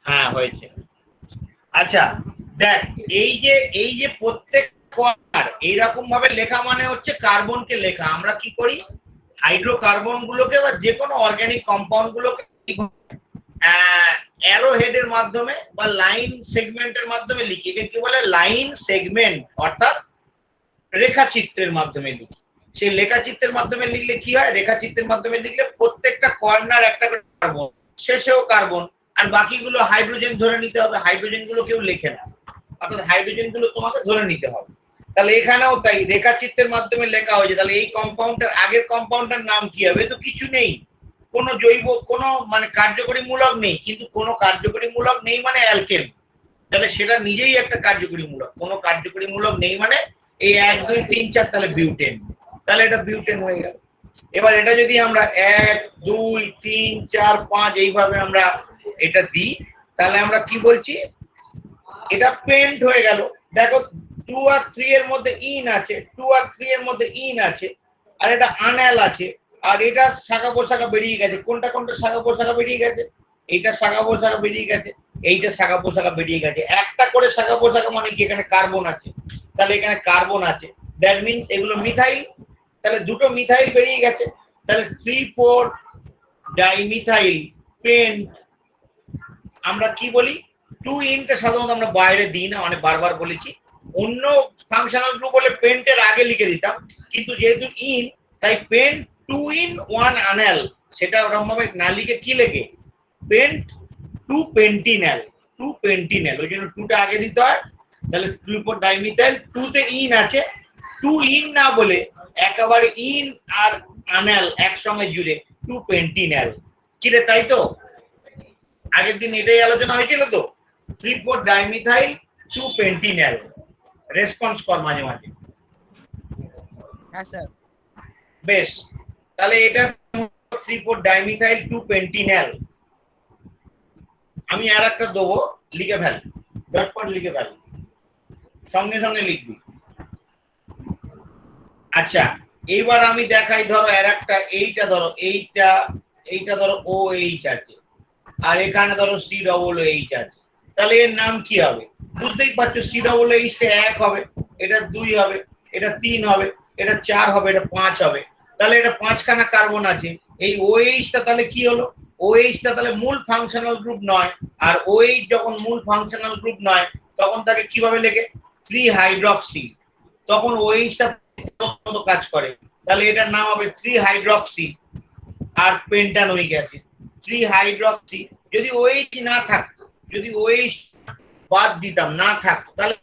হ্যাঁ হয়েছে। আচ্ছা দেখ, এই যে প্রত্যেক এইরকম ভাবে লেখা মানে হচ্ছে কার্বনকে লেখা। আমরা কি করি, হাইড্রোকার্বন গুলোকে বা যে কোনো অর্গানিক কম্পাউন্ড গুলোকে অ্যারো হেডের মাধ্যমে বা লাইন সেগমেন্টের মাধ্যমে লিখি। একে কি বলে, লাইন সেগমেন্ট, অর্থাৎ রেখাচিত্রের মাধ্যমে লিখি। সেই লেখাচিত্রের মাধ্যমে লিখলে কি হয়, রেখাচিত্রের মাধ্যমে লিখলে প্রত্যেকটা কর্নার একটা করে কার্বন, শেষেও কার্বন, আর বাকিগুলো হাইড্রোজেন ধরে নিতে হবে। হাইড্রোজেন গুলো কেউ লেখে না, অর্থাৎ হাইড্রোজেন গুলো তোমাকে ধরে নিতে হবে। তাহলে এখানেও তাই রেখাচিত্রের মাধ্যমে লেখা হয়েছে। তাহলে এই কম্পাউন্ডের আগের কম্পাউন্ডের নাম কি হবে? তো কিছু নেই, কোনো জৈব কোনো মানে কার্যকরী মূলক নেই। কিন্তু কোনো কার্যকরী মূলক নেই মানে অ্যালকেন, তাহলে সেটা নিজেই একটা কার্যকরী মূলক। কোনো কার্যকরী মূলক নেই মানে এই 1 2 3 4 তাহলে বিউটেন, তাহলে এটা বিউটেন হয়ে গেল। এবার এটা যদি আমরা 1 2 3 4 5 এইভাবে আমরা এটা দিই, তাহলে আমরা কি বলছি, এটা পেন্ট হয়ে গেল। দেখো 2 আর 3 এর মধ্যে ইন আছে, 2 আর 3 এর মধ্যে ইন আছে, আর এটা আনাল আছে, আর এটা শাখা প্রশাখা বেরিয়ে গেছে। কোনটা কোনটা শাখা প্রশাখা বেরিয়ে গেছে? এইটা শাখা প্রশাখা বেরিয়ে গেছে, এইটা শাখা প্রশাখা বেরিয়ে গেছে। একটা করে শাখা প্রশাখা মানে কি, এখানে কার্বন আছে, তাহলে এখানে কার্বন আছে, দ্যাট মিন্স এগুলো মিথাইল। তাহলে দুটো মিথাইল বেরিয়ে গেছে, তাহলে 3 4 ডাইমিথাইল পেন্ট। আমরা কি বলি, 2 ইনটা সাধারণত আমরা বাইরে দিই না, অনেক বারবার বলেছি। অন্য ফাংশনাল গ্রুপ হলে পেন্টের আগে লিখে দিতাম, কিন্তু যেহেতু ইন তাই পেন্ট 2 in 1 আনাল, সেটা ওরকম ভাবে না লিখে কি লেখে, পেন্ট 2 পেন্টিনাল, 2 পেন্টিনাল, ওই জন্য 2টা আগে দিতে হয়। তাহলে 2 ফর ডাইমিথাইল, 2 তে ইন আছে, 2 ইন না বলে একেবারে ইন আর আনাল একসঙ্গে জুড়ে 2 পেন্টিনাল। কি রে, তাই তো? আগের দিন এটাই আলোচনা হয়েছিল তো, 3 4 ডাইমিথাইল 2 পেন্টিনাল। রেসপন্স কর মাঝে মাঝে। হ্যাঁ স্যার। বেশ, তাহলে এটা 3 4 ডাইমিথাইল 2 পেন্টিনাল। আমি আর একটা দেবো, লিখে ফেল, ঝটপট লিখে ফেল, সঙ্গে সঙ্গে লিখবি। আচ্ছা এইবার আমি দেখাই, ধরো আর একটা, এইটা ধরো, এইটা ধরো ও এইচ আছে, আর এখানে ধরো সি ডবল এইচ আছে। তাহলে এর নাম কি হবে? বুঝতেই পারছো, সি ডবল এইচটা 1 হবে, এটা 2 হবে, এটা 3 হবে, এটা 4 হবে, এটা 5 হবে। তাহলে এটা 5খানা কার্বন আছে। এই ওএইচটা তাহলে কি হলো? ওএইচটা তাহলে মূল ফাংশনাল গ্রুপ নয়, আর ওএইচ যখন মূল ফাংশনাল গ্রুপ নয় তখন তাকে কিভাবে লেখে? 3 হাইড্রক্সি। তখন ওএইচটা মতো কাজ করে, তাহলে এটার নাম হবে 3 হাইড্রক্সি আর পেন্টানোইক অ্যাসিড। 3 হাইড্রক্সি। যদি ওএইচ না থাকতো, যদি ওএইচ বাদ দিতাম, না থাকতো, তাহলে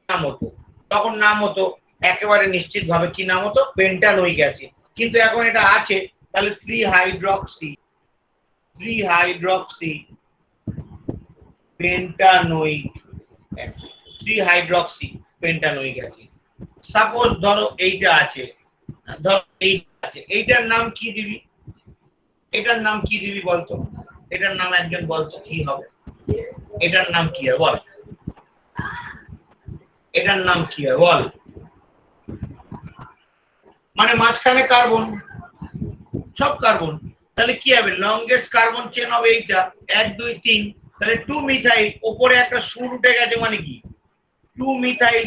নাম হতো, তখন নাম হতো একেবারে নিশ্চিত ভাবে কি নাম হতো? Pentanoic acid. কিন্তু এখন এটা আছে, তাহলে 3 hydroxy, 3 hydroxy pentanoic acid, 3 hydroxy pentanoic acid. Suppose ধরো এইটা আছে, ধরো এইটা আছে, এইটার নাম কি দিবি? এটার নাম কি দিবি বলতো? এটার নাম একজন বলতো কি হবে? এটার নাম কি হবে বল? এটার নাম কি হবে বল? মানে মাঝখানে কার্বন, সব কার্বন, তাহলে কি হবে? লংগেস্ট কার্বন চেন হবে এইটা, 1 2 3। তাহলে 2 মিথাইল, উপরে একটা সুর উঠে গেছে মানে কি? 2 মিথাইল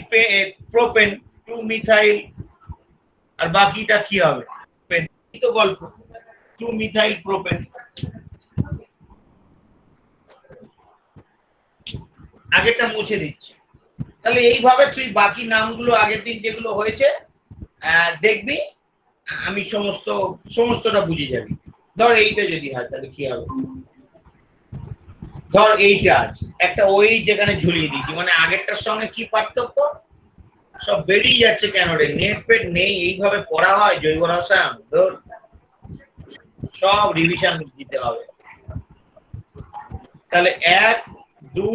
প্রোপেন, 2 মিথাইল, আর বাকিটা কি হবে? এই তো গল্প, 2 মিথাইল প্রোপেন। আগেরটা মুছে দিচ্ছি। তাহলে এইভাবে তুই বাকি নামগুলো আগের দিন যেগুলো হয়েছে দেখবি, আমি সমস্তটা বুঝে যাবি। ধর এইটা যদি হয় তাহলে কি হবে? ধর এইটা আছে, একটা ওই যেখানে ঝুলিয়ে দিয়েছি, মানে আগেরটার সঙ্গে কি পার্থক্য? সব বেরিয়ে যাচ্ছে কেন রে? নেট পেট নেই, এইভাবে পড়া হয় জৈব রসায়ন? ধর সব রিভিশন দিতে হবে। তাহলে 1 2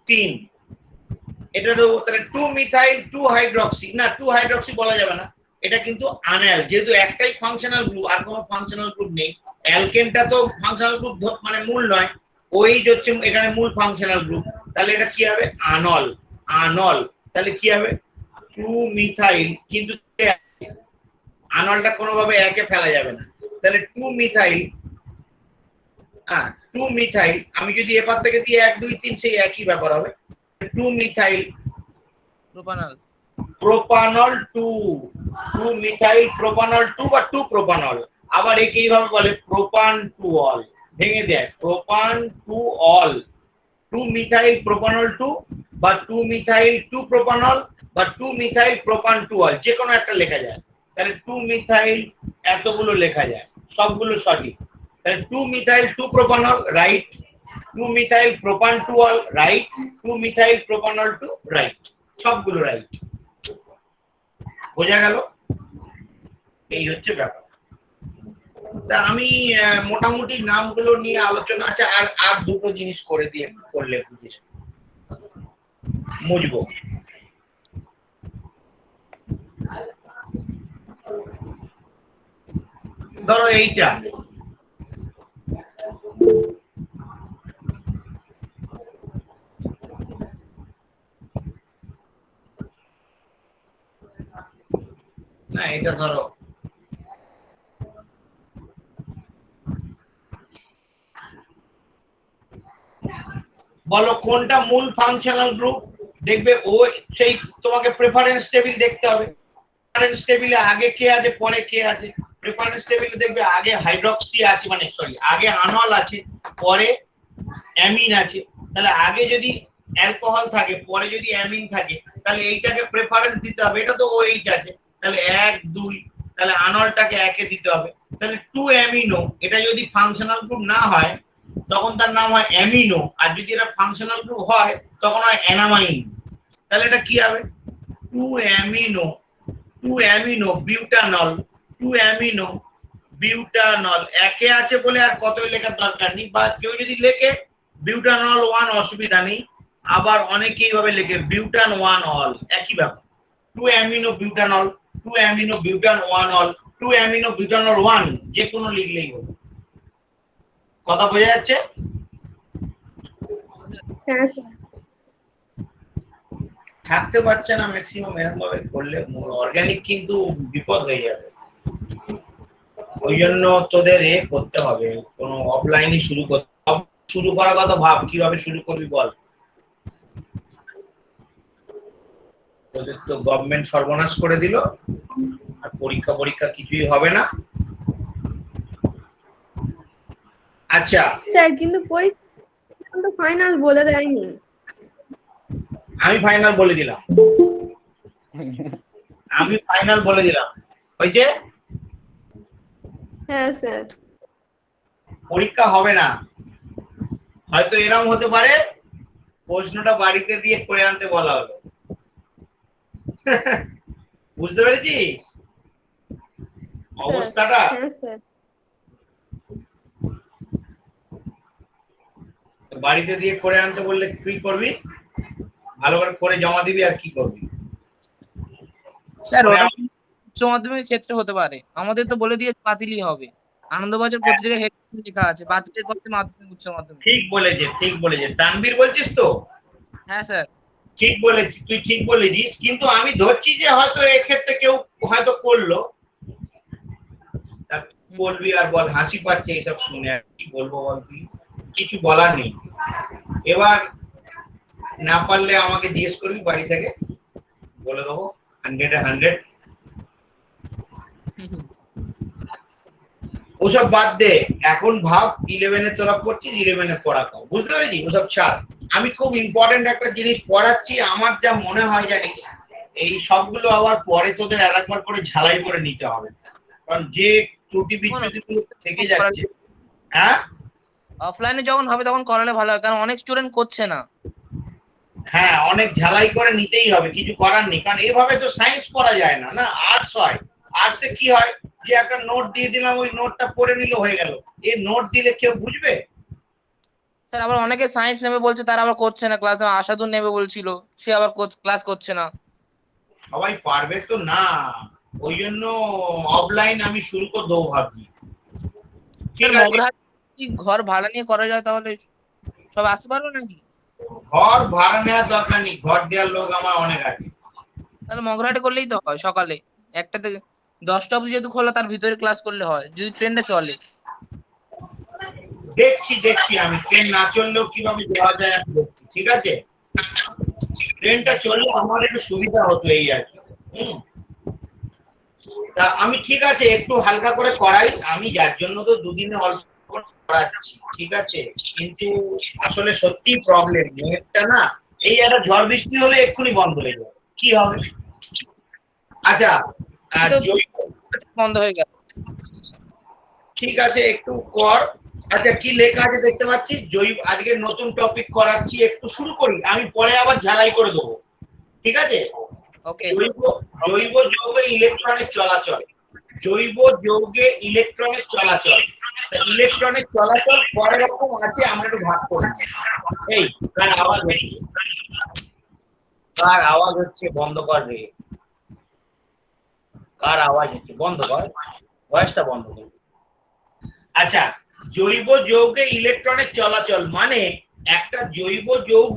3, এটা তো তাহলে 2 মিথাইল 2 হাইড্রক্সি, না 2 হাইড্রক্সি বলা যাবে না, এটা কিন্তু আনঅ্যাল, যেহেতু একটাই ফাংশনাল গ্রুপ আর কোনো ফাংশনাল গ্রুপ নেই। অ্যালকেনটা তো ফাংশনাল গ্রুপ মানে মূল নয়, ওইচ হচ্ছে এখানে মূল ফাংশনাল গ্রুপ, তাহলে এটা কি হবে? আনল, আনল। তাহলে কি হবে? 2 মিথাইল, কিন্তু আনলটা কোনোভাবে একে ফেলা যাবে না, তাহলে 2 মিথাইল হ্যাঁ 2 মিথাইল, আমি যদি এপার থেকে দিয়ে 1 2 3 সেই একই ব্যাপার হবে। 2 methyl propanol. Propanol 2 methyl propanol 2 বা 2 প্রোপানল। আবার একে এইভাবে বলে প্রোপান টু অল, ভেঙে দেয় প্রোপান টু অল। 2 মিথাইল প্রোপানল 2 বা 2 মিথাইল 2 প্রোপানল বা 2 মিথাইল প্রোপান টু অল, যে কোনো একটা লেখা যায়। তাহলে 2 মিথাইল এতগুলো লেখা যায়, সবগুলো সঠিক। তাহলে 2 methyl 2 propanol right, 2 methyl প্রোপান to all right, 2 methyl propanol 2 right, সবগুলো রাইট। বোঝা গেল? এই হচ্ছে ব্যাপার। তা আমি মোটামুটি নামগুলো নিয়ে আলোচনা আছে। আর দুটো জিনিস করে দিয়ে করলে বুঝে মুছবো। ধরো এইটা, না এটা ধরো বলো কোনটা মূল ফাংশনাল গ্রুপ। দেখবে ও সেই তোমাকে প্রেফারেন্স টেবিল দেখতে হবে। প্রেফারেন্স টেবিলে আগে কে আছে পরে কে আছে। প্রেফারেন্স টেবিলে দেখবে আগে হাইড্রক্সি আছে, মানে সরি আগে আনল আছে পরে অ্যামিন আছে। তাহলে আগে যদি অ্যালকোহল থাকে পরে যদি অ্যামিন থাকে তাহলে এইটাকে প্রেফারেন্স দিতে হবে। এটা তো OH আছে, তাহলে 1 2, তাহলে আনলটাকে 1 এ দিতে হবে। তাহলে 2 অ্যামিনো, এটা যদি ফাংশনাল গ্রুপ না হয় তখন তার নাম হয় অ্যামিনো, আর যদি এটা ফাংশনাল গ্রুপ হয় তখন হয় অ্যানামাইন। তাহলে এটা কি হবে? 2 amino, 2 amino butanol, 2 amino butanol. একে আছে বলে আর কতই লেখার দরকার নেই, বা কেউ যদি লেখে বিউটানল 1 অসুবিধা নেই, আবার অনেকে এইভাবে লেখে বিউটান 1 অল, একই ব্যাপার। 2 amino butanol, 2 amino বিউটান 1 all, 2 amino butanol 1, যে কোনো লিখলেই হবে। কথা বোঝা যাচ্ছে? হ্যাঁ স্যার। থাকতে পারছে না ম্যাক্সিমাম এরকম ভাবে করলে অর্গানিক কিন্তু বিপদ হয়ে যাবে। ওই জন্য তোদের করতে হবে, কোনো অফলাইনই শুরু করতে। শুরু করার কথা ভাব, কিভাবে শুরু করবি বল। তোদের তো গভর্নমেন্ট সর্বনাশ করে দিল, আর পরীক্ষা কিছুই হবে না। আচ্ছা স্যার কিন্তু পরীক্ষা তো ফাইনাল বলে দেয়নি। আমি ফাইনাল বলে দিলাম, আমি ফাইনাল বলে দিলাম। ওই যে হ্যাঁ স্যার। পরীক্ষা হবে না, হয়তো এরকম হতে পারে প্রশ্নটা বাড়িতে দিয়ে করে আনতে বলা হলো। বুঝতে পেরেছিস অবস্থাটা? হ্যাঁ স্যার। বাড়িতে দিয়ে করে আনতে বললে কি করবি? ভালো করে করে জমা দিবি আর কি করবি? স্যার ওটা উচ্চ মাধ্যমিকের ক্ষেত্রে হতে পারে, আমাদের তো বলে দিয়ে বাতিলই হবে। আনন্দবাজার পত্রিকায় হেড লেখা আছে বাতিলের পক্ষে মাধ্যমিক উচ্চ মাধ্যমিক। ঠিক বলেছে, ঠিক বলেছে। তানবীর বলছিস তো? হ্যাঁ স্যার। ঠিক বলেছিস, তুই ঠিক বলেছিস, কিন্তু আমি ধরছি যে হয়তো এক্ষেত্রে কেউ হয়তো করলো। তা বলবি আর বল, হাসি পাচ্ছে এইসব শুনে, আর কি বলবো বল, তুই কিছু বলার নেই। এবার না পারলে আমাকে জিজ্ঞেস করবি, বাড়ি থেকে বলে দেবো 100 এ 100। ওসব বাদ দে, এখন ভাব 11-এ তোরা পড়ছিস, 11-এ পড়া কম, বুঝতে পেরেছিস? ওসব ছাড়। আমি খুব ইম্পর্টেন্ট একটা জিনিস পড়াচ্ছি, আমার যা মনে হয় জানিস এই সবগুলো আবার পরে তোদের আরেকবার করে ঝালাই করে নিতে হবে, কারণ যে ত্রুটি বিচ্যুতিগুলো থেকে যাচ্ছে। হ্যাঁ অফলাইনে যখন হবে তখন করালে ভালো হয়, কারণ অনেক স্টুডেন্ট করছে না। হ্যাঁ অনেক ঝালাই করে নিতেই হবে, কিছু করার নেই, কারণ এভাবে তো সায়েন্স পড়া যায় না। না আর্টস হয়, আর্টসে কি হয় যে একটা নোট দিয়ে দিলাম, ওই নোটটা পড়ে নিলে হয়ে গেল। এই নোট দিলে কেউ বুঝবে? স্যার আবার অনেকে সায়েন্স নেবে বলছে, তারা আবার করছে না ক্লাস। আশাদুল নেবে বলছিল, সে আবার ক্লাস করছে না। সবাই পারবে তো না, ওই জন্য অফলাইন আমি শুরু করে দেবো ভাবছি। স্যার মগরাহাট ঘর ভাড়া নিয়ে করা যায় তাহলে সব আসতে পারবে নাকি? ঘর ভাড়া নেওয়ার দরকার নেই, ঘর দেওয়ার লোক আমার অনেক আছে। তাহলে মগরাহাটে করলেই তো হয়, সকালে 1টা থেকে 10টা অবধি যেহেতু খোলা, তার ভিতরে ক্লাস করলে হয় যদি ট্রেনটা চলে। দেখছি আমি ট্রেন না চললেও কিভাবে যাওয়া যায় আমি দেখছি, ঠিক আছে? ট্রেনটা চললে আমার একটু সুবিধা হতো এই আর কি। তা আমি ঠিক আছে একটু হালকা করে করাই, আমি যার জন্য তো দুদিনে অল্প করে করাচ্ছি, ঠিক আছে? কিন্তু আসলে সত্যি প্রবলেম নেটটা না, এই একটা ঝড় বৃষ্টি হলে এক্ষুনি বন্ধ হয়ে যাবে, কি হবে? আচ্ছা বন্ধ হয়ে গেল। ঠিক আছে একটু কর। আচ্ছা কি লেখা আছে দেখতে পাচ্ছি, জৈব, আজকে নতুন টপিক করাচ্ছি, একটু শুরু করি, আমি পরে আবার ঝালাই করে দেবো, ঠিক আছে? ওকে। জৈব যৌগে ইলেকট্রনের চলাচল, জৈব যৌগে ইলেকট্রনের চলাচল, ইলেকট্রনের চলাচল কয় রকম আছে আমরা একটু ভাগ করি। এই কার আওয়াজ হচ্ছে, কার আওয়াজ হচ্ছে, বন্ধ কর রে, কার আওয়াজ হচ্ছে বন্ধ কর, ভয়েসটা বন্ধ কর। আচ্ছা জৈব যৌগে ইলেকট্রনের চলাচল মানে একটা জৈব যৌগ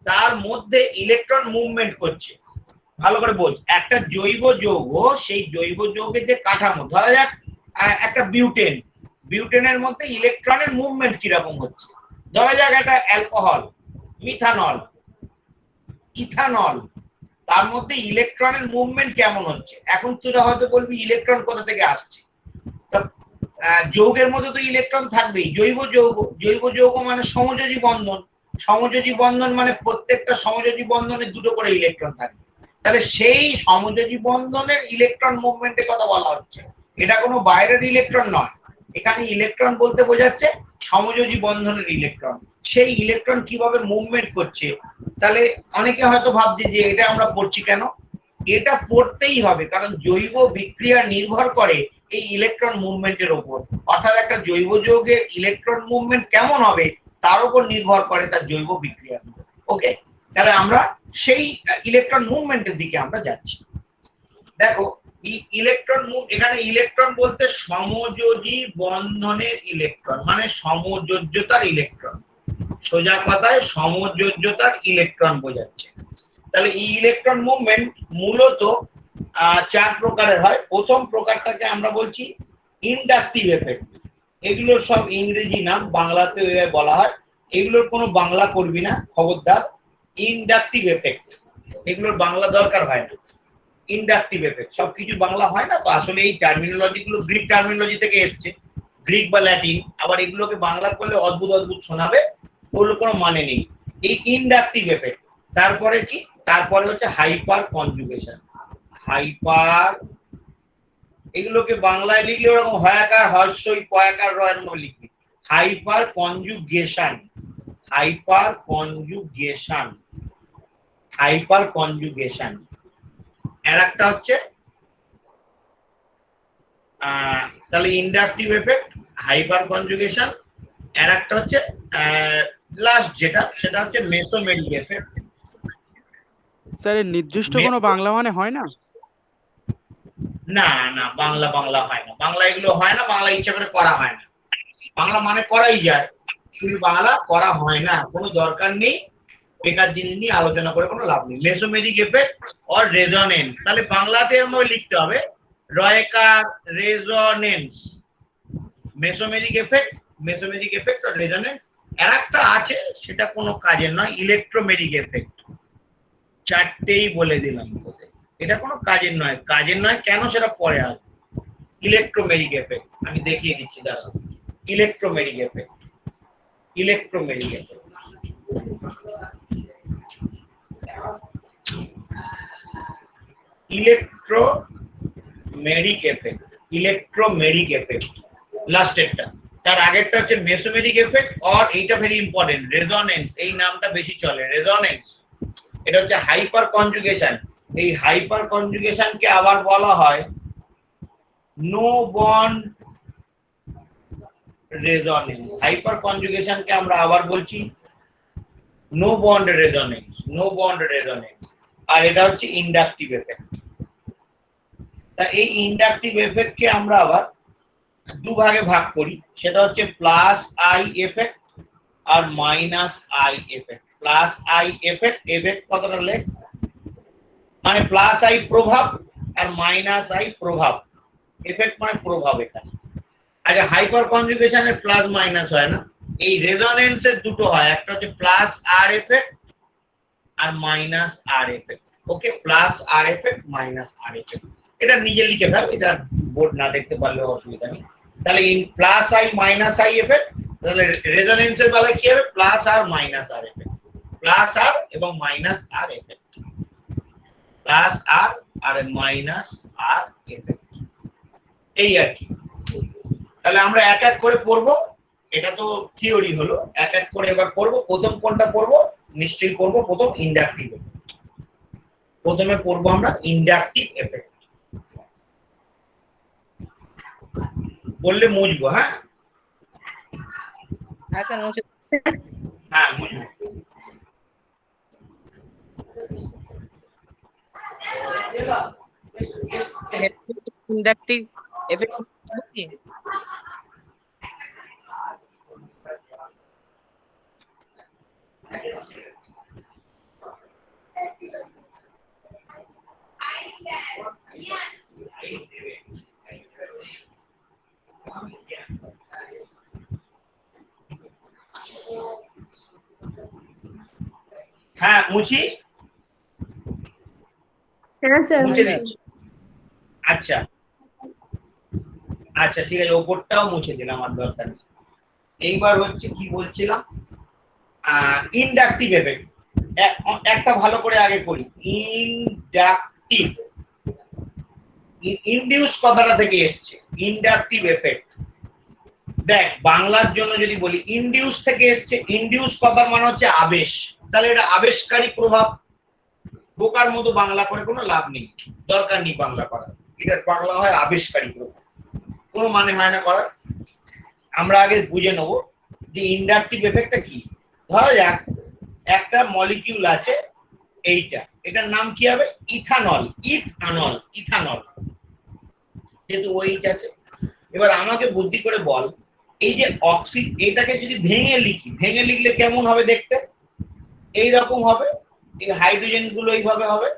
তার মধ্যে ইলেকট্রন মুভমেন্ট করছে, ভালো করে বোঝ। একটা জৈব যৌগ, সেই জৈব যৌগের যে কাঠামো, ধরা যাক একটা বিউটেন, বিউটেনের মধ্যে ইলেকট্রনের মুভমেন্ট কিরকম হচ্ছে। ধরা যাক একটা অ্যালকোহল, মিথানল, ইথানল, তার মধ্যে ইলেকট্রনের মুভমেন্ট কেমন হচ্ছে। এখন তোরা হয়তো বলবি ইলেকট্রন কোথা থেকে আসছে, যৌগের মধ্যে তো ইলেকট্রন থাকবেই। জৈব যৌগ, জৈব যৌগ মানে সমযোজী বন্ধন, সমযোজী বন্ধন মানে প্রত্যেকটা সমযোজী বন্ধনে দুটো করে ইলেকট্রন থাকবে, তাহলে সেই সমযোজী বন্ধনের ইলেকট্রন মুভমেন্টের কথা বলা হচ্ছে। এটা কোনো বাইরের ইলেকট্রন নয়, এখানে ইলেকট্রন বলতে বোঝাচ্ছে সমযোজী বন্ধনের ইলেকট্রন, সেই ইলেকট্রন কিভাবে মুভমেন্ট করছে। তাহলে অনেকে হয়তো ভাবছে যে এটা আমরা পড়ছি কেন, এটা পড়তেই হবে, কারণ জৈব বিক্রিয়া নির্ভর করে এই ইলেকট্রন মুভমেন্টের উপর, অর্থাৎ একটা জৈব যৌগের ইলেকট্রন মুভমেন্ট কেমন হবে তার উপর নির্ভর করে তার জৈব বিক্রিয়া। ওকে, তাহলে আমরা সেই ইলেকট্রন মুভমেন্টের দিকে আমরা যাচ্ছি। দেখো ইলেকট্রন মুভ, এখানে ইলেকট্রন বলতে সমযোজী বন্ধনের ইলেকট্রন, মানে সমযোজ্যতার ইলেকট্রন, সোজা কথায় সমযোজ্যতার ইলেকট্রন বোঝাচ্ছে। তাহলে এই ইলেকট্রন মুভমেন্ট মূলত 4 প্রকারের হয়। প্রথম প্রকারটাকে আমরা বলছি ইন্ডাকটিভ এফেক্ট। এগুলো সব ইংরেজি নাম, বাংলাতে বলা হয়, এগুলোর কোনো বাংলা করবি না খবরদার। ইন্ডাকটিভ এফেক্ট, এগুলোর বাংলা দরকার হয় না। ইন্ডাকটিভ এফেক্ট সবকিছু বাংলা হয় না তো, আসলে এই টার্মিনোলজি গুলো গ্রিক টার্মিনোলজি থেকে এসছে, গ্রিক বা ল্যাটিন, আবার এগুলোকে বাংলা করলে অদ্ভুত অদ্ভুত শোনাবে, ওগুলো কোনো মানে নেই। এই ইন্ডাকটিভ এফেক্ট, তারপরে কি, তারপরে হচ্ছে হাইপার কনজুগেশন। হাইপার, এগুলোকে বাংলায় লিখলে ওরকম হয়াকার হর্ষই পয়াকার রয়ের মধ্যে লিখবি, hyper conjugation, hyper conjugation, hyper conjugation. আর একটা হচ্ছে তাহলে ইন্ডাকটিভ এফেক্ট, হাইপার কনজুগেশন, আর একটা হচ্ছে লাস্ট যেটা, সেটা হচ্ছে মেসোমেরিক এফেক্ট। স্যার এর নির্দিষ্ট কোনো বাংলা মানে হয় না? না না, বাংলা হয় না, বাংলা এগুলো হয় না, বাংলা ইচ্ছা করে করা হয় না। বাংলা মানে করাই যায়, কিন্তু বাংলা করা হয় না, কোনো দরকার নেই, বেকার জিনিস নিয়ে আলোচনা করে কোনো লাভ নেই। মেসোমেরিক এফেক্ট অর রেজোনেন্স, তাহলে বাংলাতে আমাকে লিখতে হবে রয়কার resonance, mesomeric effect, mesomeric effect or resonance. আর একটা আছে সেটা কোনো কাজের নয়, ইলেকট্রোমেরিক এফেক্ট। 4টেই বলে দিলাম তোদের, এটা কোনো কাজের নয়। কাজের নয় কেন সেটা পরে আসবে। ইলেকট্রোমেরিক এফেক্ট আমি দেখিয়ে দিচ্ছি, দাঁড়াও। ইলেকট্রোমেরিক এফেক্ট, ইলেকট্রোমেরিক এফেক্ট, ইলেকট্রোমেরিক এফেক্ট, ইলেকট্রোমেরিক এফেক্ট লাস্টেরটা। তার আগেরটা হচ্ছে মেসোমেরিক এফেক্ট, আর এইটা ভেরি ইম্পর্টেন্ট, রেজোনেন্স। এই নামটা বেশি চলে, রেজোনেন্স। এটা হচ্ছে হাইপার কনজুগেশন। এই হাইপার কনজুগেশনকে আবার বলা হয় নো বন্ড রেজোনেন্স। হাইপার কনজুগেশনকে আমরা আবার বলছি no bond resonance, no bond resonance. আর এটা হচ্ছে ইন্ডাকটিভ এফেক্ট। তা এই ইন্ডাকটিভ এফেক্টকে আমরা আবার দুভাগে ভাগ করি, সেটা হচ্ছে প্লাস আই এফেক্ট আর minus I effect. Plus I effect, effect কতটা লেখ, মানে প্লাস আই প্রভাব আর মাইনাস আই প্রভাব। এফেক্ট মানে প্রভাব এখানে। আচ্ছা হাইপার কনজুগেশনের প্লাস মাইনাস হয় না, এই রেজোনেন্সের দুটো হয়, একটা হচ্ছে প্লাস আর এফেক্ট আর মাইনাস আর এফেক্ট। ওকে, প্লাস আর এফেক্ট মাইনাস আর এফেক্ট, এটা নিজে লিখে ফেল, এটা বোর্ড না দেখতে পারলে অসুবিধা নেই। তাহলে in plus I minus I effect, তাহলে রেজোনেন্সের বেলায় কি হবে, প্লাস আর মাইনাস আর এফেক্ট, প্লাস আর এবং মাইনাস আর এফেক্ট, প্লাস আর আর মাইনাস আর এফেক্ট, এই আর কি। তাহলে আমরা এক এক করে পড়বো, এটা তো থিওরি হলো, এক এক করে এবার পড়বো। প্রথম কোনটা পড়বো, নিশ্চয়ই পড়বো প্রথম ইন্ডাকটিভ এফেক্ট। প্রথমে পড়বো আমরা ইন্ডাকটিভ এফেক্ট, বললে মুছবো। হ্যাঁ হ্যাঁ স্যার মুছে হ্যাঁ মুছবো। ইন্ডাকটিভ এফেক্ট হ্যাঁ মুছি, হ্যাঁ স্যার মুছে দিই। আচ্ছা আচ্ছা ঠিক আছে, ওপরটাও মুছে দিলাম, আমার দরকার নেই। এইবার হচ্ছে কি বলছিলাম, ইন্ডাকটিভ এফেক্ট। একটা ভালো করে আগে করি, ইন্ডাকটিভ, ইনডিউস কথাটা থেকে এসছে ইন্ডাকটিভ এফেক্ট। দেখ বাংলার জন্য যদি বলি ইনডিউস থেকে এসছে, ইনডিউস কথার মানে হচ্ছে আবেশ, তাহলে এটা আবেশকারী প্রভাব। বোকার মতো বাংলা করে কোনো লাভ নেই, দরকার নেই বাংলা করার, এটার বাংলা হয় আবেশকারী প্রভাব, কোনো মানে হয় না করার। আমরা আগে বুঝে নেবো যে ইন্ডাকটিভ এফেক্টটা কি। ধরা যাক একটা মলিকিউল আছে, এইটা, এটার নাম কি হবে, ইথানল, ইথানল, ইথানল, যেহেতু ওইটা আছে। এবার আমাকে বুদ্ধি করে বল, এই যে এটাকে যদি ভেঙে লিখি, ভেঙে লিখলে কেমন হবে দেখতে, এইরকম হবে, এই হাইড্রোজেন গুলো এইভাবে হবে।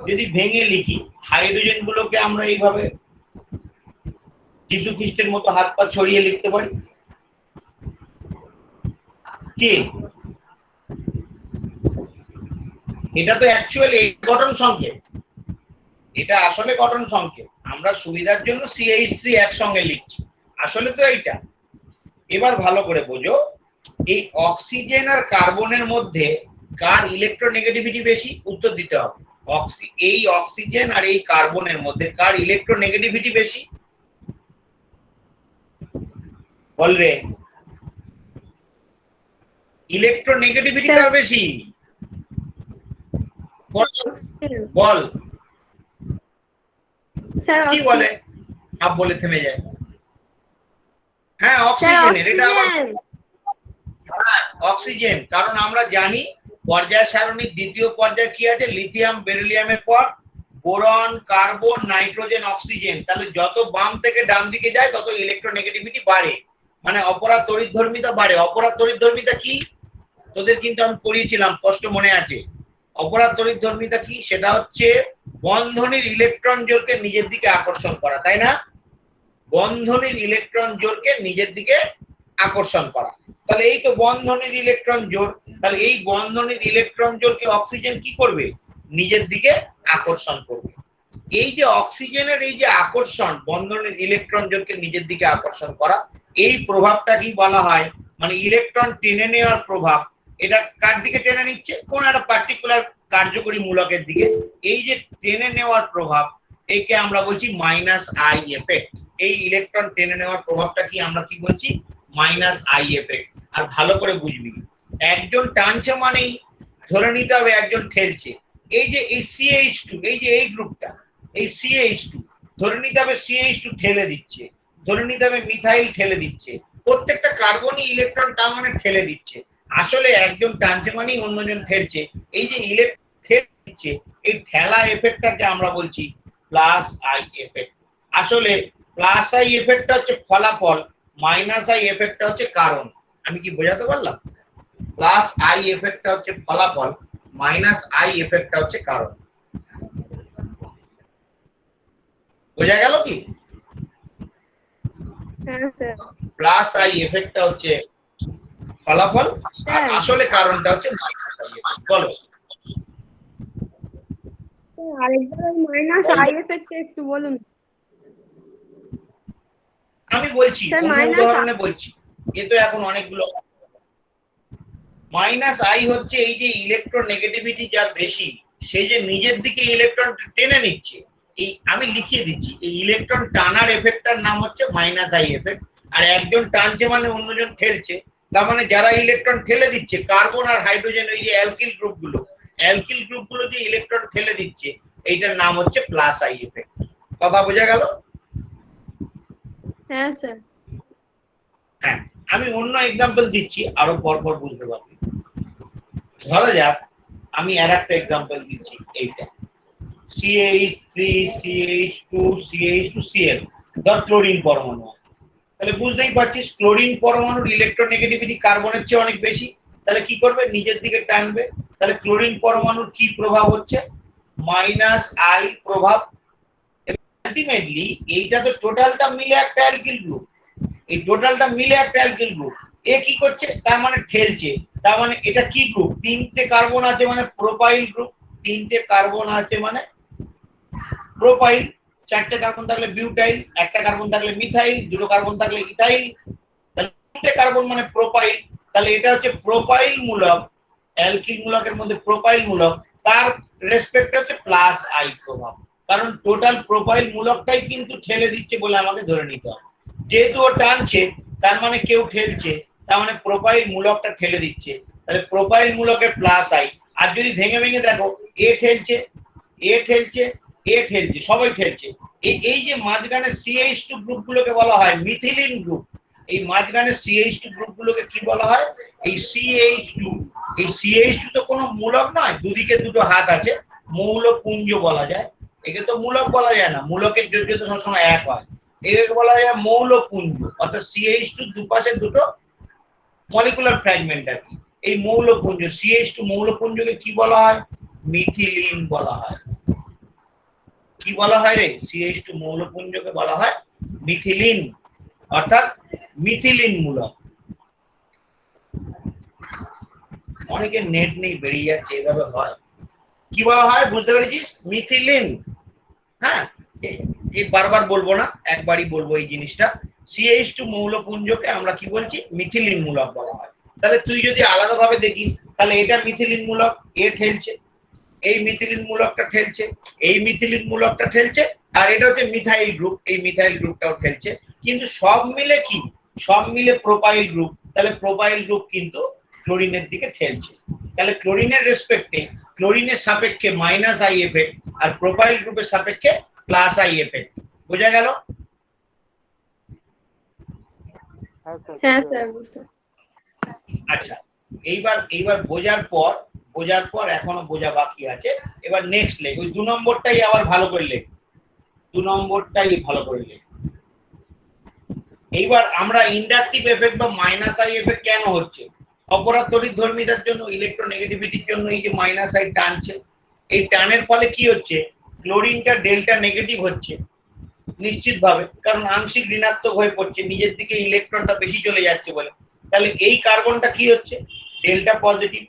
যদি ভেঙে লিখি হাইড্রোজেন গুলোকে আমরা এইভাবে যীশু খ্রিস্টের মতো হাত পা ছড়িয়ে লিখতে পারি কি? এটা তো অ্যাকচুয়ালি গঠন সংকেত, এটা আসলে গঠন সংকেত, আমরা সুবিধার জন্য CH3 একসঙ্গে লিখছি, আসলে তো এইটা। এবার ভালো করে বোঝো, এই অক্সিজেন আর কার্বনের মধ্যে কার ইলেকট্রোনেগেটিভিটি বেশি, উত্তর দিতে হবে। এই অক্সিজেন আর এই কার্বনের মধ্যে কার ইলেকট্রোনেগেটিভিটি বেশি, বল রে, ইলেকট্রোনেগেটিভিটি কার বেশি, বল কি বলে, আপ বলে থেমে যায়। হ্যাঁ অক্সিজেনের, এটা আবার হ্যাঁ অক্সিজেন, কারণ আমরা জানি পর্যায় সারণীর দ্বিতীয় পর্যায়ে কি আছে, লিথিয়াম বেরিলিয়ামের পর বোরন, কার্বন, নাইট্রোজেন, অক্সিজেন। তাহলে যত বাম থেকে ডান দিকে যায় তত ইলেকট্রোনেগেটিভিটি বাড়ে, মানে অপরাধ তড়িৎধর্মিতা বাড়ে। অপরাধ তড়িৎধর্মিতা কি তোদের কিন্তু আমি পড়িয়েছিলাম, স্পষ্ট মনে আছে। অপরাধ তড়িৎধর্মিতা কি, সেটা হচ্ছে বন্ধনীর ইলেকট্রন জোড়কে নিজের দিকে আকর্ষণ করা, তাই না? বন্ধনীর ইলেকট্রন জোড়কে নিজের দিকে আকর্ষণ করা। তাহলে এই তো বন্ধনীর ইলেকট্রন জোড়, তাহলে এই বন্ধনীর ইলেকট্রন জোড়কে অক্সিজেন কি করবে, নিজের দিকে আকর্ষণ করবে। এই যে অক্সিজেনের এই যে আকর্ষণ, বন্ধনের ইলেকট্রন জোড়কে নিজের দিকে আকর্ষণ করা, এই প্রভাবটা কি বলা হয়, মানে ইলেকট্রন টেনে নেওয়ার প্রভাব। এটা কার দিকে টেনে নিচ্ছে, কোন একটা পার্টিকুলার কার্যকরী মূলকের দিকে। এই যে টেনে নেওয়ার প্রভাব, একে আমরা বলছি মাইনাস আই এফেক্ট। এই ইলেকট্রন টেনে নেওয়ার প্রভাবটা কি আমরা কি বলছি, মাইনাস আই এফেক্ট। আর ভালো করে বুঝবি, একজন টানছে মানেই ধরে নিতে হবে একজন ঠেলছে। এই যে এই CH2, এই যে এই গ্রুপটা, এই CH2 ধরে নিতে হবে CH2 ঠেলে দিচ্ছে, ধরে নিতে হবে মিথাইল ঠেলে দিচ্ছে, প্রত্যেকটা কার্বনই ইলেকট্রন টান মানে ঠেলে দিচ্ছে। আসলে একজন টানছে মানেই অন্যজন ঠেলছে। এই যে ঠেলে দিচ্ছে, এই ঠেলা এফেক্টটাকে আমরা বলছি প্লাস আই এফেক্ট। আসলে প্লাস আই এফেক্টটা হচ্ছে ফলাফল, মাইনাস আই এফেক্টটা হচ্ছে কারণ। আমি কি বোঝাতে পারলাম? প্লাস আই এফেক্টটা হচ্ছে ফলাফল, মাইনাস আই এফেক্টটা হচ্ছে কারণ। বোঝা গেল কি? হ্যাঁ স্যার প্লাস আই এফেক্টটা হচ্ছে ফলাফল, আর স্যার আসলে কারণটা হচ্ছে মাইনাস আই এফেক্ট। বলো। আরেকবার মাইনাস আই এফেক্ট একটু বলুন। আমি বলছি, স্যার অন্য মাইনাস উদাহরণে বলছি, এ তো এখন অনেকগুলো। মাইনাস আই হচ্ছে এই যে ইলেকট্রোনেগেটিভিটি যার বেশি, সে যে নিজের দিকে ইলেকট্রন টেনে নিচ্ছে, এই আমি লিখিয়ে দিচ্ছি, এই ইলেকট্রন টানার এফেক্টটার নাম হচ্ছে মাইনাস আই এফেক্ট। আর একজন টানছে মানে অন্যজন ঠেলছে, তার মানে যারা ইলেকট্রন ঠেলে দিচ্ছে, কার্বন আর হাইড্রোজেন, ওই যে অ্যালকিল গ্রুপগুলো যে ইলেকট্রন ঠেলে দিচ্ছে, এইটার নাম হচ্ছে প্লাস আই এফেক্ট। কথা বোঝা গেল? হ্যাঁ স্যার। হ্যাঁ, আমি অন্য এক্সাম্পল দিচ্ছি, আরো পরপর বুঝতে পারবে। ধরা যাক আমি আর একটা এক্সাম্পল দিচ্ছি, এইটা CH3 CH2 CH2 Cl, ধর ক্লোরিন পরমাণু আছে। তাহলে বুঝতেই পারছিস ক্লোরিন পরমাণুর ইলেকট্রোনেগেটিভিটি কার্বনের চেয়ে অনেক বেশি, তাহলে কি করবে? নিজের দিকে টানবে। তাহলে ক্লোরিন পরমাণুর কি প্রভাব হচ্ছে? মাইনাস আই প্রভাব। আলটিমেটলি এইটা তো টোটালটা মিলে একটা অ্যালকিল গ্রুপ, এই টোটালটা মিলে একটা অ্যালকিল গ্রুপ। এ কি করছে? তার মানে ঠেলছে। তার মানে এটা কি গ্রুপ? তিনটে কার্বন আছে মানে প্রোপাইল গ্রুপ। তিনটে কার্বন আছে মানে প্রোপাইল। চারটে কার্বন থাকলে বিউটাইল, একটা কার্বন থাকলে মিথাইল, দুটো কার্বন থাকলে ইথাইল। তাহলে তিনটে কার্বন মানে প্রোপাইল। তাহলে এটা হচ্ছে প্রোপাইল মূলক, অ্যালকিল মূলকের মধ্যে প্রোপাইল মূলক, তার রেসপেক্টে হচ্ছে প্লাস আই প্রভাব। কারণ টোটাল প্রোপাইল মূলকটাই কিন্তু ঠেলে দিচ্ছে বলে আমাকে ধরে নিতে হবে। যেহেতু ও টানছে, তার মানে কেউ ঠেলছে, তার মানে প্রোপাইল মূলকটা ঠেলে দিচ্ছে, তাহলে প্রোপাইল মূলকের প্লাস আই। আর যদি ভেঙে ভেঙে দেখো, এ ঠেলছে, এ ঠেলছে, এ ঠেলছে, সবাই ঠেলছে। এই যে মাঝখানে CH2 গ্রুপগুলোকে বলা হয় মিথিলিন গ্রুপ। এই মাঝখানে CH2 গ্রুপগুলোকে কি বলা হয়? এই CH2। এই CH2 তো কোনো মূলক নয়, দুদিকে দুটো হাত আছে, মৌলপুঞ্জ বলা যায়। একে তো মূলক বলা যায় না, মূলকের যোগ্য তো সবসময় এক হয়। এটাকে বলা যায় মৌলপুঞ্জ, অর্থাৎ CH2 দুপাশে দুটো মলিকুলার ফ্র্যাগমেন্ট আর কি, এই মৌলপুঞ্জ। CH2 মৌলপুঞ্জকে কি বলা হয়? মিথিলিন বলা হয়। কি বলা হয় রে? CH2 মৌলপুঞ্জকে বলা হয় মিথিলিন, অর্থাৎ মিথিলিন মূলক। অনেকের নেট নেই, বেরিয়ে যাচ্ছে, এভাবে হয়। কি বলা হয় বুঝতে পেরেছিস? মিথিলিন। হ্যাঁ, এই বারবার বলবো না, একবারই বলবো এই জিনিসটা। CH2 মৌলপুঞ্জকে আমরা কি বলছি? মিথিলিন মূলক বলা হয়। তাহলে তুই যদি আলাদাভাবে দেখিস, তাহলে এটা মিথিলিন মূলক, এ ঠেলছে, এই মিথিলিন মূলকটা ঠেলছে, এই মিথিলিন মূলকটা ঠেলছে, আর এটা হচ্ছে মিথাইল গ্রুপ, এই মিথাইল গ্রুপটাও ঠেলছে। কিন্তু সব মিলে কি? সব মিলে প্রোপাইল গ্রুপ। তাহলে প্রোপাইল গ্রুপ কিন্তু ক্লোরিনের দিকে ঠেলছে। তাহলে ক্লোরিনের রেসপেক্টে, ক্লোরিনের সাপেক্ষে মাইনাস আই এফেক্ট, আর প্রোপাইল গ্রুপের সাপেক্ষে প্লাস আই এফেক্ট। বোঝা গেল? হ্যাঁ স্যার বুঝতে। আচ্ছা, এইবার বোঝার পর এখনো বোঝা বাকি আছে। এবার নেক্সট লেখ, ওই 2 নম্বরটাই আবার ভালো করে লেখ, 2 নম্বরটাই ভালো করে লেখ। এইবার আমরা ইন্ডাকটিভ এফেক্ট বা মাইনাস আই এফেক্ট কেন হচ্ছে? অপরাধ তড়িৎধর্মিতার জন্য, ইলেকট্রোনেগেটিভিটির জন্য এই যে মাইনাস আই টানছে, এই টানের ফলে কি হচ্ছে? ক্লোরিনটা ডেল্টা নেগেটিভ হচ্ছে নিশ্চিতভাবে, কারণ আংশিক ঋণাত্মক হয়ে পড়ছে, নিজের দিকে ইলেকট্রনটা বেশি চলে যাচ্ছে বলে। তাহলে এই কার্বনটা কি হচ্ছে? Delta positive.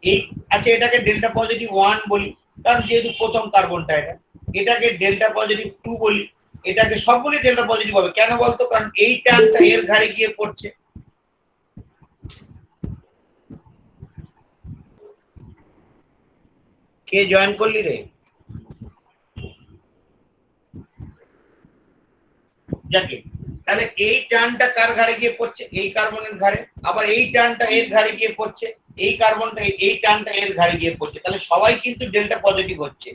এই আচ্ছা, এটাকে ডেল্টা পজিটিভ 1 বলি, কারণ যেহেতু প্রথম কার্বনটা এটা। এটাকে ডেল্টা পজিটিভ 2 বলি, এটাকে সবগুলি ডেল্টা পজিটিভ হবে। কেন বলতো? কারণ এই টানটা এর ঘাড়ে গিয়ে পড়ছে। কে জয়েন করলি রে? যাকে, তাহলে এই টানটা কার ঘাড়ে গিয়ে পড়ছে? এই কার্বনের ঘাড়ে। আবার এই টানটা এর ঘাড়ে গিয়ে পড়ছে, এই কার্বনটা, এই টানটা এর ঘাড়ে গিয়ে পড়ছে। তাহলে সবাই কিন্তু ডেল্টা পজিটিভ হচ্ছে।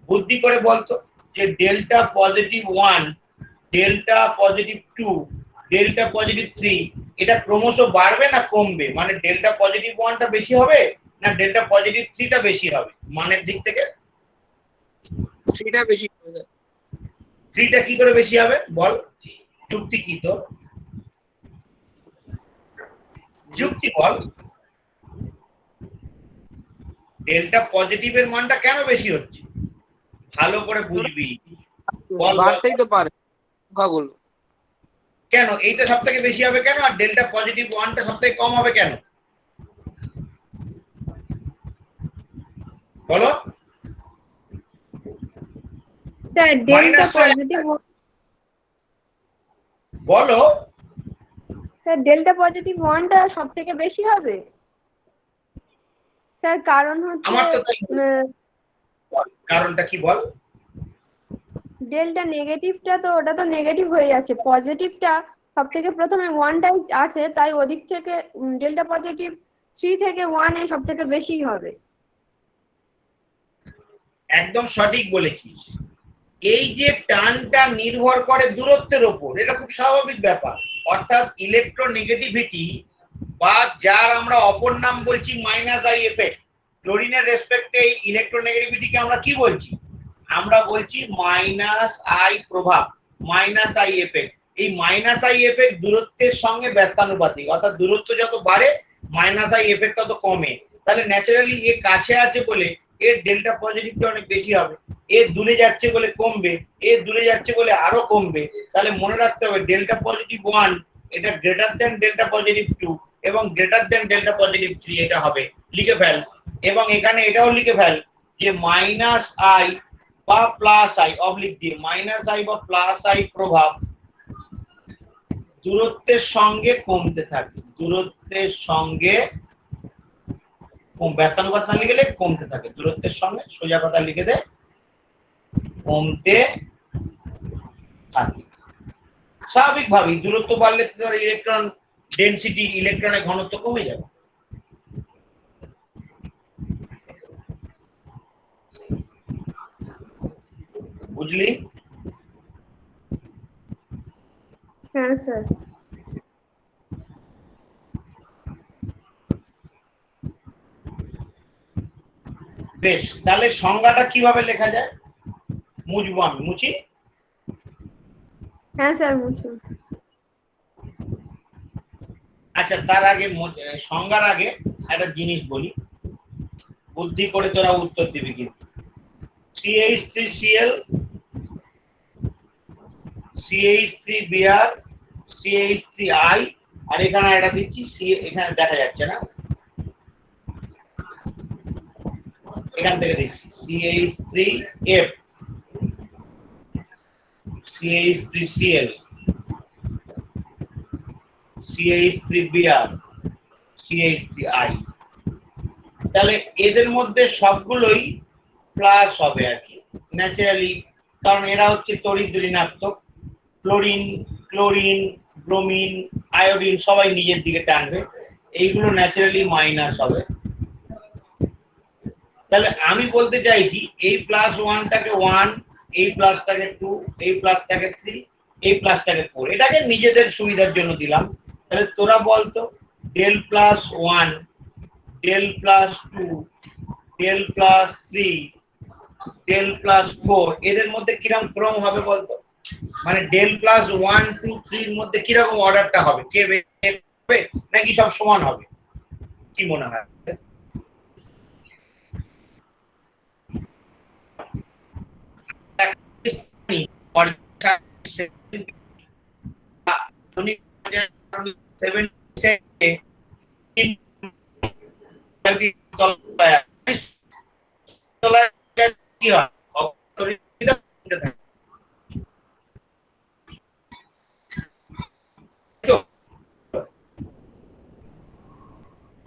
বুদ্ধি করে বলতো যে delta positive 1, delta positive 2, delta positive 3, এটা ক্রমশ বাড়বে না কমবে? মানে ডেল্টা পজিটিভ 1টা বেশি হবে না ডেল্টা পজিটিভ 3টা বেশি হবে মানের দিক থেকে? 3টা বেশি হবে স্যার। 3টা কি করে বেশি হবে বল? যুক্তি কি তোর? যুক্তি বল। ডেল্টা পজিটিভের মানটা কেন বেশি হচ্ছে? ভালো করে বুঝবি। বল। বাড়তেই তো পারে সংখ্যাগুলো। কেন এইটা সবথেকে বেশি হবে কেন, আর ডেল্টা পজিটিভ 1টা সবথেকে কম হবে কেন? বলো স্যার ডেল্টা Minus পজিটিভ, বলো স্যার ডেল্টা পজিটিভ ওয়ানটা সব থেকে বেশি হবে স্যার, কারণ হচ্ছে আমার তো তাই কারণটা কি বল? ডেল্টা নেগেটিভটা তো ওটা তো নেগেটিভ হয়ে যাচ্ছে, পজিটিভটা সব থেকে প্রথমে ওয়ানটাই আছে, তাই ওদিক থেকে ডেল্টা পজিটিভ 3 থেকে 1 এ সব থেকে বেশি হবে। একদম সঠিক বলেছিস। এই যে টানটা নির্ভর করে দূরত্বের উপর, এটা খুব স্বাভাবিক ব্যাপার। অর্থাৎ ইলেকট্রোনেগেটিভিটি বা যার আমরা অপর নাম বলছি মাইনাস আই এফেক্ট, ক্লোরিনের রেসপেক্টে এই ইলেকট্রোনেগেটিভিটিকে আমরা কি বলছি? আমরা বলছি মাইনাস আই প্রভাব, মাইনাস আই এফেক্ট। এই মাইনাস আই এফেক্ট দূরত্বের সঙ্গে ব্যস্তানুপাতিক, অর্থাৎ দূরত্ব যত বাড়ে মাইনাস আই এফেক্ট তত কমে। তাহলে ন্যাচারালি এ কাছে আছে বলে এর ডেল্টা পজিটিভটা অনেক বেশি হবে, এ দূরে যাচ্ছে বলে কমবে, এ দূরে যাচ্ছে বলে আরো কমবে। তাহলে মনে রাখতে হবে ডেল্টা পজিটিভ 1 এটা গ্রেটার দেন ডেল্টা পজিটিভ 2 এবং গ্রেটার দেন ডেল্টা পজিটিভ 3 এটা হবে। লিখে ফেল। এবং এখানে এটাও লিখে ফেল যে মাইনাস আই বা প্লাস আই অবলিক দিয়ে মাইনাস আই বা প্লাস আই প্রভাব দূরত্বের সঙ্গে কমতে থাকে, দূরত্বের সঙ্গে ব্যস্তানুপাত না লিখে কমতে থাকে, দূরত্বের সঙ্গে সোজা কথা লিখে দে কমতে থাকে। স্বাভাবিকভাবেই দূরত্ব বাড়লে তোর ইলেকট্রন ডেনসিটি, ইলেকট্রনের ঘনত্ব কমে যাবে। বুঝলি? হ্যাঁ স্যার। বেশ, তাহলে সংজ্ঞাটা কিভাবে লেখা যায়? মুছবো আমি, মুছি? হ্যাঁ স্যার বুঝুন। আচ্ছা, তার আগে সংজ্ঞার আগে একটা জিনিস বলি, বুদ্ধি করে তোরা উত্তর দিবি কিন্তু। CH3Cl, CH3Br, CH3I, আর এখানে একটা দিচ্ছি এখানে দেখা যাচ্ছে না, এখান থেকে দিচ্ছি CH3F, CH3Cl, CH3Br, CH3I। তাহলে এদের মধ্যে সবগুলোই প্লাস হবে আর কি ন্যাচারালি, কারণ এরা হচ্ছে তড়িৎ ঋণাত্মক। ক্লোরিন, ক্লোরিন, ব্রোমিন, আয়োডিন সবাই নিজের দিকে টানবে, এইগুলো ন্যাচারালি মাইনাস হবে। তাহলে আমি বলতে চাইছি এই প্লাস ওয়ানটাকে 1, এই প্লাসটাকে 2, এই প্লাসটাকে 3, এই প্লাসটাকে 4, এটাকে নিজেদের সুবিধার জন্য দিলাম। তাহলে তোরা বলতো del plus 1, del plus 2, del plus 3, del plus 4 এদের মধ্যে কিরকম ক্রম হবে বলতো? মানে ডেল প্লাস 1, 2, 3 এর মধ্যে কিরকম অর্ডারটা হবে, কে হবে নাকি সব সমান হবে? কি মনে হয়?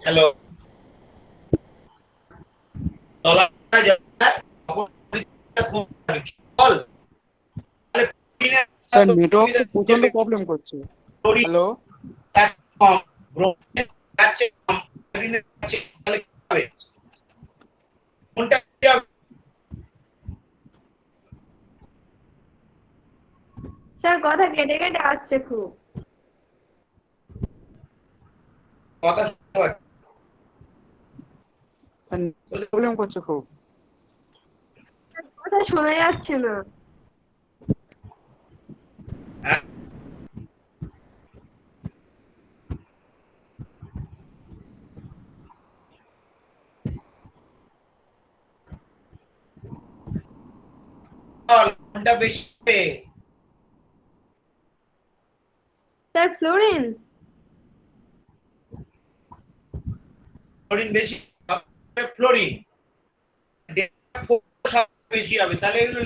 হ্যালো, স্যার নেটওয়ার্ক তো প্রচন্ড প্রবলেম করছে। হ্যালো স্যার কথা কেটে কেটে আসছে খুব। কথা প্রবলেম করছে খুব। কথা শোনা যাচ্ছে না। বেশি স্যার ফ্লোরিন, ফ্লোরিন বেশি, ফ্লোরিন সব বেশি হবে, তাহলে এগুলো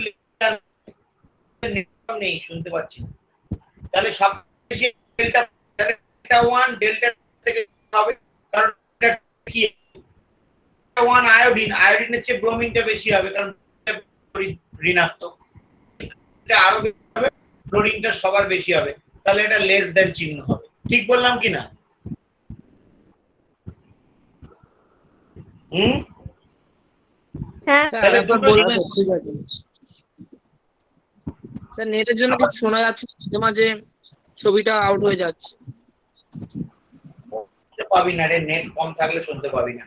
নেই, শুনতে পাচ্ছি। তাহলে সব বেশি ডেল্টা, ডেল্টা 1 ডেল্টা থেকে হবে, কারণ কি 1 আয়োডিন, আয়োডিনের চেয়ে ব্রোমিনটা বেশি হবে, কারণ ঋণাত্মক। এটা আরো বেশি হবে, ফ্লোরিনটা সবার বেশি হবে, তাহলে এটা লেস দেন চিহ্ন হবে। ঠিক বললাম কিনা? হ্যাঁ তাহলে একবার দুটো বলবেন? ঠিক আছে স্যার, নেটের জন্য কিছু শোনা যাচ্ছে মাঝে মাঝে, ছবিটা আউট হয়ে যাচ্ছে। পাবি না রে, নেট কম থাকলে শুনতে পাবি না।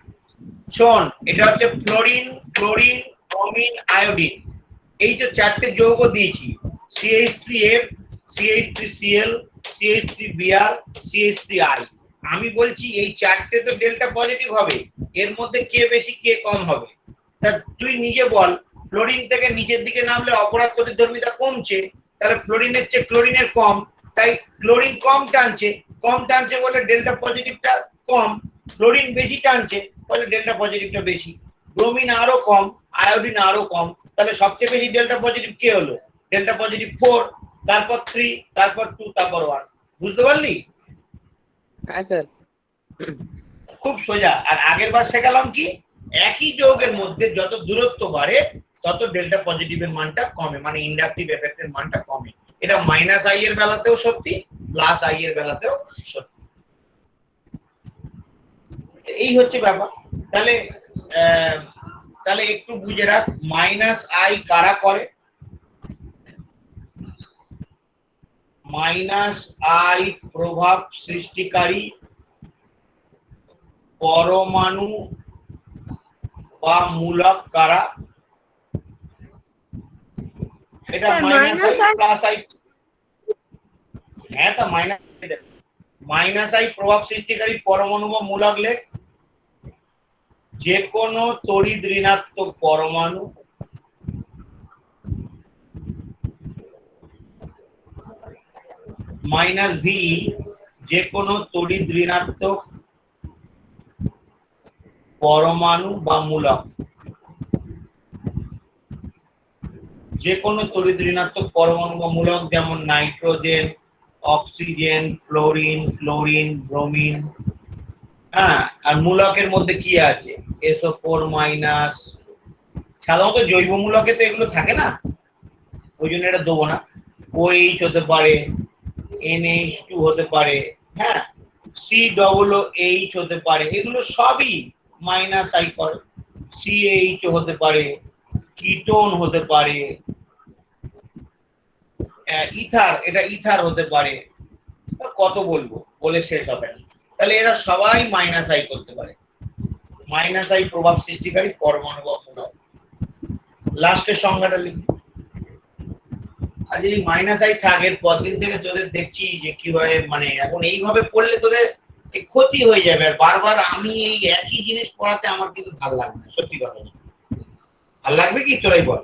শোন, এটা হচ্ছে ফ্লোরিন, ক্লোরিন, ব্রোমিন, আয়োডিন। এই যে চারটে যৌগ দিয়েছি, CH3F, CH3Cl, CH3Br, CH3I। আমি বলছি এই চারটে তো ডেল্টা পজিটিভ হবে, এর মধ্যে কে বেশি কে কম হবে? তা তুই নিজে বল, ফ্লোরিন থেকে নিচের দিকে নামলে অপরাধ প্রতিধর্মিতা কমছে, তাহলে ফ্লোরিনের চেয়ে ক্লোরিনের কম, তাই ক্লোরিন কম টানছে বলে ডেল্টা পজিটিভটা কম, ক্লোরিন বেশি টানছে বলে ডেল্টা পজিটিভটা বেশি। ব্রোমিন আরো কম, আয়োডিন আরো কম, তাহলে সবচেয়ে বেশি ডেল্টা পজিটিভ কে হলো? ডেল্টা পজিটিভ 4, তারপর 3, তারপর 2, তারপর 1। বুঝতে পারলি? হ্যাঁ স্যার। খুব সোজা। আর আগের বার শেখালাম কি, একই যৌগের মধ্যে যত দূরত্ব বাড়ে তত ডেল্টা পজিটিভের মানটা কমে, মানে ইন্ডাকটিভ এফেক্টের মানটা কমে। এটা -i এর বেলাতেও সত্যি, +i এর বেলাতেও সত্যি। এই হচ্ছে ব্যাপার। তাহলে তাহলে একটু বুঝে রাখ, -i কারা করে? -i প্রভাব সৃষ্টিকারী পরমাণু বা মূলক কারা? এটা -i +i। হ্যাঁ, তা -i প্রভাব সৃষ্টিকারী পরমাণু বা মূলক লেখ। যে কোনো তড়িৎ ঋণাত্মক পরমাণু -v, যে কোনো তড়িৎ ঋণাত্মক পরমাণু বা মূলক, যে কোনো তড়িৎ ঋণাত্মক পরমাণু বা মূলক, যেমন nitrogen, oxygen, fluorine, chlorine, bromine. হ্যাঁ, আর মূলকের মধ্যে কি আছে? SO4-। সাধারণত জৈব মূলকে তো এগুলো থাকে না, ওই জন্য এটা দেবো না। OH হতে পারে, NH2 হতে পারে, হ্যাঁ, COOH হতে পারে, এগুলো সবই -i করে। CH হতে পারে, কিটোন হতে পারে, ইথার, এটা ইথার হতে পারে, কত বলবো, বলে শেষ হবে না। তাহলে এরা সবাই -i করতে পারে। -i প্রভাব সৃষ্টিকারী পরমাণু বা মূলক। লাস্টের সংজ্ঞাটা লিখি। আর যদি -i থাকে, পরদিন থেকে তোদের দেখছি যে কিভাবে, মানে এখন এইভাবে পড়লে তোদের ক্ষতি হয়ে যাবে। আর বারবার আমি এই একই জিনিস পড়াতে আমার কিন্তু ভালো লাগবে না, সত্যি কথা। ভালো লাগবে কি, তোরাই বল?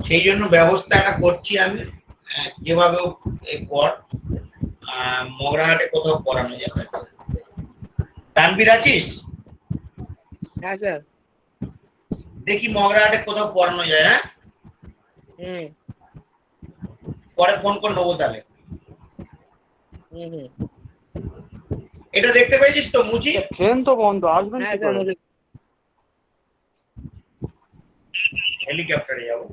সেই জন্য ব্যবস্থা একটা করছি আমি, যেভাবে কর। মগরাহাটে কোথাও পড়ানো যাবে। তানভীর আছিস? হ্যাঁ স্যার। দেখি মগরাহাটে কোথাও পড়ানো যায়। হ্যাঁ, পরে ফোন করে নেবো তাহলে। এটা দেখতে পেয়েছিস তো মুচি? ট্রেন তো বন্ধ, আসবেন কি করে? হেলিকপ্টারে যাবো।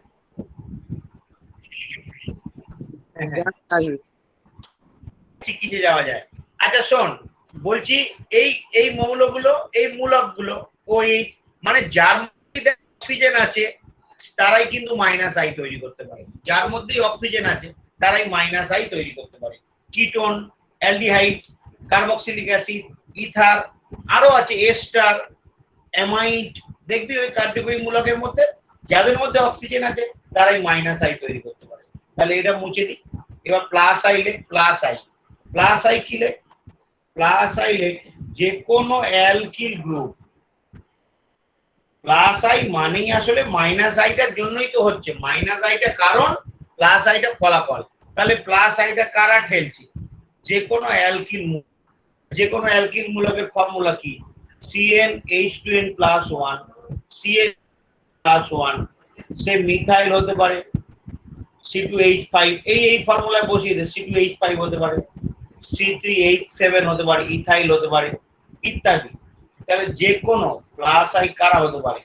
কিসে যাওয়া যায়? আচ্ছা শোন, বলছি এই মৌলগুলো, এই মূলকগুলো, ওই মানে যার মধ্যে অক্সিজেন আছে তারাই কিন্তু -i তৈরি করতে পারে। যার মধ্যে অক্সিজেন আছে তারাই -i তৈরি করতে পারে। Ketone, aldehyde, carboxylic acid, ether, আরো আছে এস্টার, অ্যামাইড। দেখবি ওই কার্যকরী মূলকের মধ্যে যাদের মধ্যে অক্সিজেন আছে তারাই -i তৈরি করতে পারে। তাহলে এটা মুছে দিই। এবার +i লেখ, +i কি লেখ? +i লেখ যে কোনো অ্যালকিল গ্রুপ। +i মানেই আসলে -iটার জন্যই তো হচ্ছে। -iটা কারণ, +iটা ফলাফল। তাহলে +iটা কারা ঠেলছে? যে কোনো অ্যালকিল যে কোনো অ্যালকিল মূলকের ফর্মুলা কি? CnH2n+1 CH +1, সে মিথাইল হতে পারে, C2H5, এই ফর্মুলায় বসিয়ে দে, C2H5 হতে পারে, C3H7 হতে পারে, ইথাইল হতে পারে ইত্যাদি। তাহলে যে কোনো প্লাস আই কারা হতে পারে?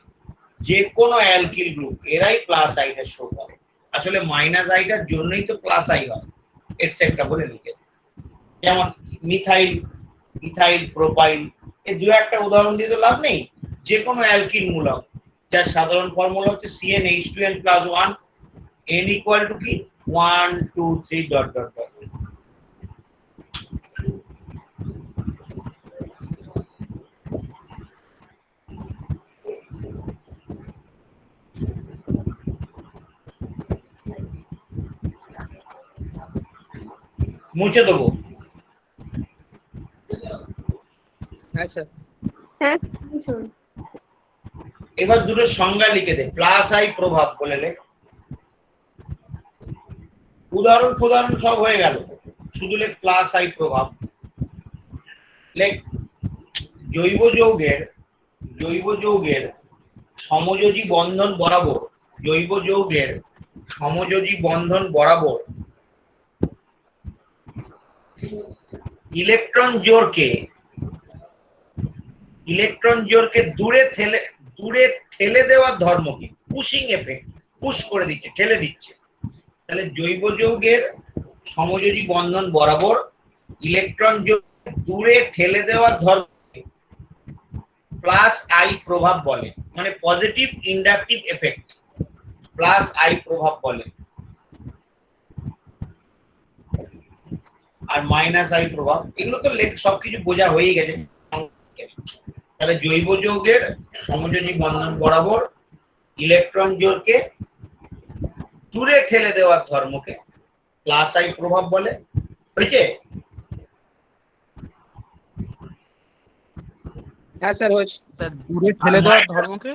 যে কোনো অ্যালকিল গ্রুপ এরাই প্লাস আইটা শো করে। আসলে মাইনাস আইটার জন্যই তো প্লাস আই হয়, এটসেট্রা বলে লিখে। যেমন মিথাইল, ইথাইল, প্রোপাইল, এই দু একটা উদাহরণ দিয়ে তো লাভ নেই। যে কোনো অ্যালকিল মূলক যার সাধারণ ফর্মুলা হচ্ছে CnH2n+1, n ইকুয়াল টু কি 1 2 3 ডট ডট ডট। মুছে দেবো। হ্যাঁ স্যার। হ্যাঁ বুঝুন। এবার দুটো সংজ্ঞা লিখে দে। প্লাস আই প্রভাব বলে লে, উদাহরণ সব হয়ে গেল, শুধু লেখ প্লাস আই প্রভাব। লেখ জৈব যৌগের সমযোজী বন্ধন বরাবর, জৈব যৌগের সমযোজী বন্ধন বরাবর ইলেকট্রন জোরকে দূরে ঠেলে দেওয়ার ধর্মকে পুশিং এফেক্ট, পুশ করে দিচ্ছে, ঠেলে দিচ্ছে। তাহলে জৈব যৌগের সমযোজী বন্ধন বরাবর ইলেকট্রন জোরকে দূরে ঠেলে দেওয়ার ধর্মকে প্লাস আই প্রভাব বলে, মানে positive inductive effect, plus I প্রভাব বলে। আর মাইনাস আই প্রভাব, এগুলো তো সবকিছু বোঝা হয়ে গেছে। তাহলে জৈব যৌগের সমযোজী বন্ধন বরাবর ইলেকট্রন জোরকে দূরে ঠেলে দেওয়ার ধর্মকে প্লাস আই প্রভাব বলে। হয়েছে? হ্যাঁ স্যার হয়েছে। দূরে ঠেলে দেওয়ার ধর্মকে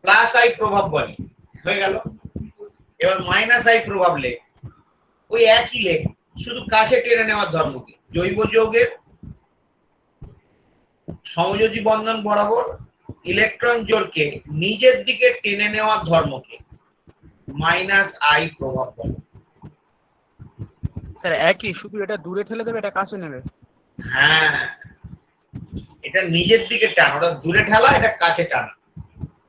প্লাস আই প্রভাব বলে। হয়ে গেল। এবার মাইনাস আই প্রভাব লেখ, ওই একই লেখ, শুধু কাছে টেনে নেওয়ার ধর্মকে। জৈব যৌগের সমযোজী বন্ধন বরাবর ইলেকট্রন জোরকে নিজের দিকে টেনে নেওয়ার ধর্মকে মাইনাস আই প্রভাব বলে। স্যার একই, শুধু এটা দূরে ঠেলে দেবে, এটা কাছে নেবে। হ্যাঁ, এটা নিজের দিকে টান, ওটা দূরে ঠেলা, এটা কাছে টানা।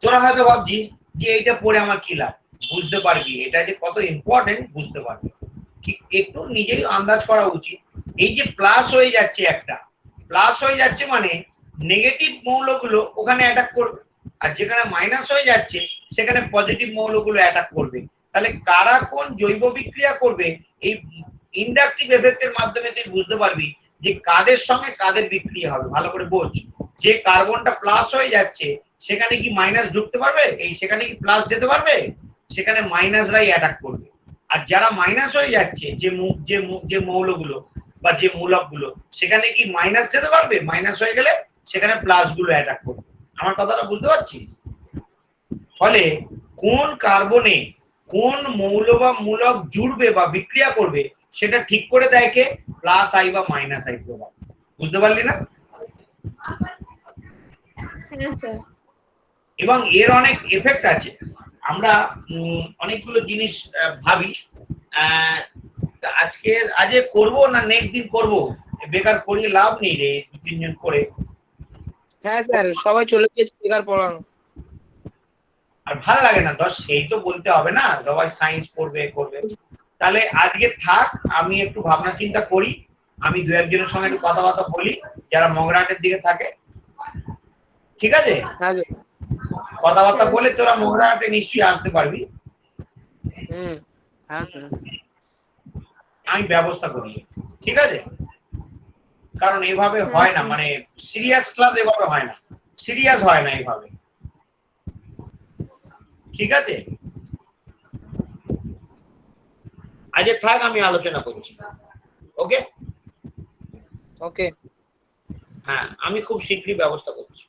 তোরা হয়তো ভাবছিস যে এইটা পড়ে আমার কি লাভ, বুঝতে পারবি এটা যে কত ইম্পর্টেন্ট বুঝতে পারবি। ঠিক একটু নিজেই আন্দাজ করা উচিত। এই যে প্লাস হয়ে যাচ্ছে, একটা প্লাস হয়ে যাচ্ছে মানে নেগেটিভ মৌলগুলো ওখানে অ্যাটাক করবে, আর যেখানে মাইনাস হয়ে যাচ্ছে সেখানে পজিটিভ মৌলগুলো অ্যাটাক করবে। তাহলে কারা কোন জৈব বিক্রিয়া করবে, এই ইন্ডাকটিভ এফেক্টের মাধ্যমে তুই বুঝতে পারবি যে কাদের সঙ্গে কাদের বিক্রিয়া হবে। ভালো করে বোঝ, যে কার্বনটা প্লাস হয়ে যাচ্ছে সেখানে কি মাইনাস ঢুকতে পারবে, এই সেখানে কি প্লাস যেতে পারবে, সেখানে মাইনাসরাই অ্যাটাক করবে। আর যারা মাইনাস হয়ে যাচ্ছে, যে মৌলগুলো বা যে মূলকগুলো, সেখানে কি মাইনাস যেতে পারবে, মাইনাস হয়ে গেলে সেখানে প্লাস গুলো অ্যাটাক করবে। আমার কথাটা বুঝতে পারছিস? ফলে কোন কার্বনে কোন মৌল বা মূলক জুড়বে বা বিক্রিয়া করবে সেটা ঠিক করে দেয় কে? প্লাস আই বা মাইনাস আই প্রভাব। বুঝতে পারলি না? হ্যাঁ স্যার। এবং এর অনেক এফেক্ট আছে। আমরা অনেকগুলো জিনিস ভাবি, আজকে করব না নেক্সট দিন করব, বেকার করিয়ে লাভ নেই রে, 2-3 জন করে। হ্যাঁ স্যার, সবাই চলে গিয়েছে বেকার পড়ানো। আর ভালো লাগে না, সেই তো বলতে হবে না সবাই সায়েন্স করবে। তাহলে আজকে থাক, আমি একটু ভাবনা চিন্তা করি, আমি 2-1 জনের সঙ্গে একটু কথাবার্তা বলি যারা মগরাহাটের দিকে থাকে। ঠিক আছে? হ্যাঁ কথাবার্তা বলে তোরা মগরাহাটে নিশ্চয়ই আসতে পারবি। হ্যাঁ স্যার, আমি ব্যবস্থা করি। ঠিক আছে? কারণ এভাবে হয় না, মানে সিরিয়াস ক্লাস এভাবে হয় না, সিরিয়াস হয় না এভাবে। ঠিক আছে? আজকে থাক, আমি আলোচনা করছি। ওকে? ওকে। হ্যাঁ, আমি খুব শীঘ্রই ব্যবস্থা করছি।